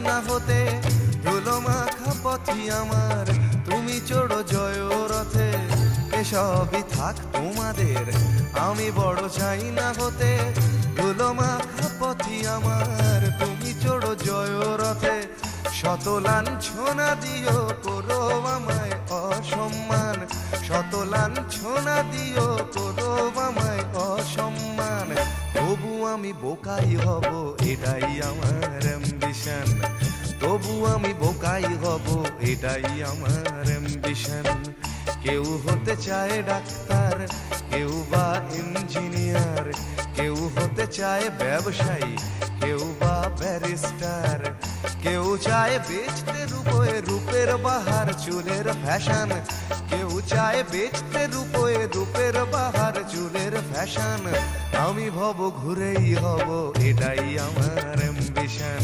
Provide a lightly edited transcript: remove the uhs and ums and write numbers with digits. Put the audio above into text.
না হতে ধুলো মাখা পথি আমার, তুমি চড়ো জয় রথে, এসবই থাক তোমাদের, আমি বড় চাই না হতে ধুলো মাখা পথি আমার, তুমি চড়ো জয় রথে। শত লাঞ্ছনা দিও করো আমায় অসম্মান, শত লাঞ্ছনা দিও করো আমায় অসম্মান, তবু আমি বোকাই হব এটাই আমার অ্যাম্বিশন, তবু আমি বোকাই হব এটাই আমার অ্যাম্বিশন। কেউ হতে চায় ডাক্তার, কেউ বা ইঞ্জিনিয়ার, কেউ হতে চায় ব্যবসায়ী, কেউ বা ব্যারিস্টার, কেউ চায় বেচতে রূপে রূপের বাহার চুলের ফ্যাশন, কেউ চায় বেচতে রূপে রূপের বাহার চুলের ফ্যাশন। আমি ভব ঘুরেই হব এটাই আমার অ্যাম্বিশন,